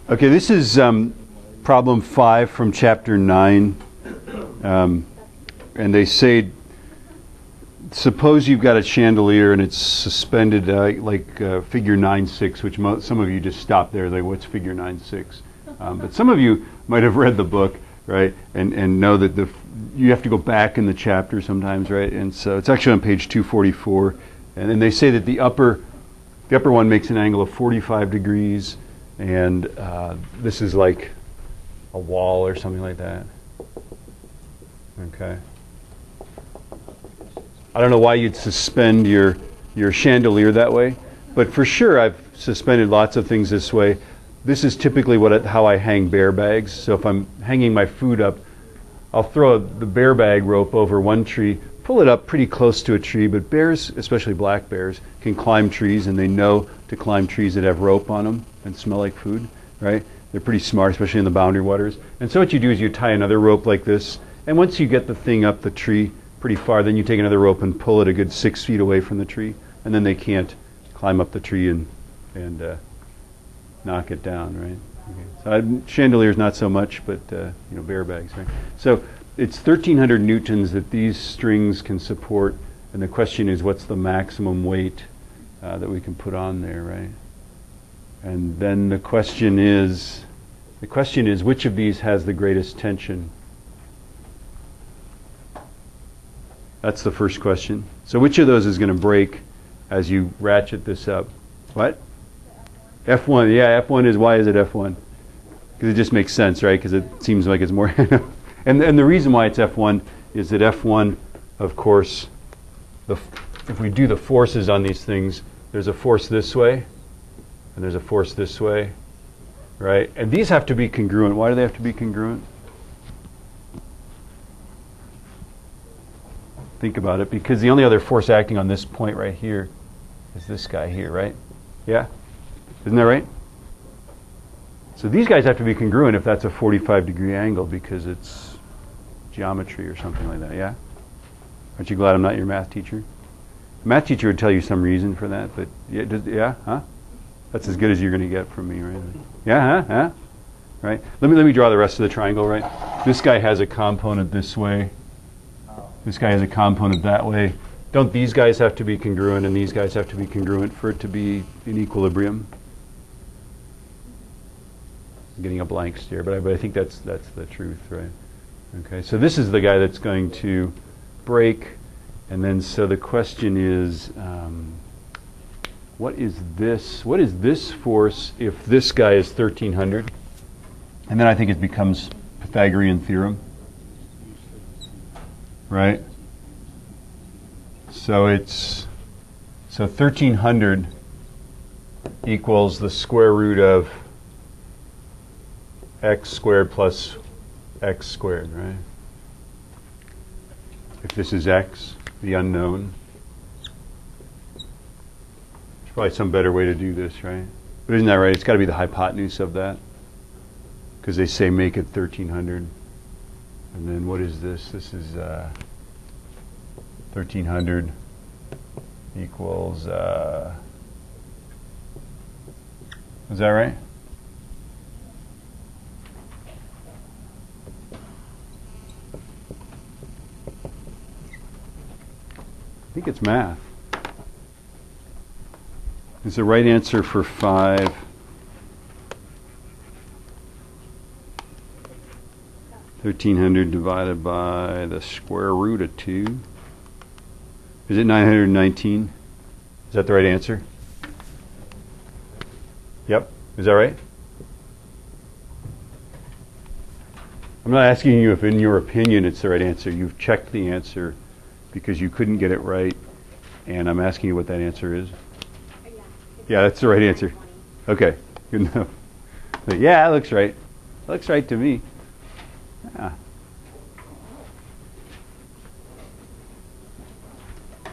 Okay, this is problem 5 from chapter 9. And they say, suppose you've got a chandelier and it's suspended like figure 9-6, which some of you just stop there, like, what's figure 9-6? But some of you might have read the book, right, and know that you have to go back in the chapter sometimes, right? And so it's actually on page 244. And then they say that the upper one makes an angle of 45 degrees. And this is like a wall or something like that. Okay. I don't know why you'd suspend your chandelier that way, but for sure I've suspended lots of things this way. This is typically how I hang bear bags. So if I'm hanging my food up, I'll throw the bear bag rope over one tree, pull it up pretty close to a tree, but bears, especially black bears, can climb trees, and they know to climb trees that have rope on them and smell like food, right? They're pretty smart, especially in the boundary waters. And so what you do is you tie another rope like this, and once you get the thing up the tree pretty far, then you take another rope and pull it a good 6 feet away from the tree, and then they can't climb up the tree and knock it down, right? Okay. So chandeliers not so much, but bear bags, right? So it's 1,300 newtons that these strings can support, and the question is, what's the maximum weight that we can put on there, right? And then the question is, which of these has the greatest tension? That's the first question. So which of those is going to break as you ratchet this up? What? F1. Yeah, F1 is, why is it F1? Because it just makes sense, right? Because it seems like it's more... and the reason why it's F1 is that F1, of course, if we do the forces on these things, there's a force this way, and there's a force this way, right? And these have to be congruent. Why do they have to be congruent? Think about it, because the only other force acting on this point right here is this guy here, right? Yeah? Isn't that right? So these guys have to be congruent if that's a 45-degree angle, because it's geometry or something like that, yeah? Aren't you glad I'm not your math teacher? A math teacher would tell you some reason for that, but yeah, huh? That's as good as you're going to get from me, right? Yeah, huh? Right? Let me draw the rest of the triangle, right? This guy has a component this way. This guy has a component that way. Don't these guys have to be congruent and these guys have to be congruent for it to be in equilibrium? I'm getting a blank stare, but I think that's the truth, right? Okay, so this is the guy that's going to break, and then so the question is, what is this? What is this force if this guy is 1,300? And then I think it becomes Pythagorean theorem, right? So 1,300 equals the square root of x squared plus x squared, right? If this is x, the unknown. There's probably some better way to do this, right? But isn't that right? It's got to be the hypotenuse of that, because they say make it 1,300. And then what is this? This is 1,300 equals, is that right? I think it's math. Is the right answer for 5? $1,300 divided by the square root of 2. Is it 919? Is that the right answer? Yep. Is that right? I'm not asking you if in your opinion it's the right answer. You've checked the answer because you couldn't get it right, and I'm asking you what that answer is. Yeah, that's the right answer. Okay, good enough. But yeah, it looks right. It looks right to me. Yeah.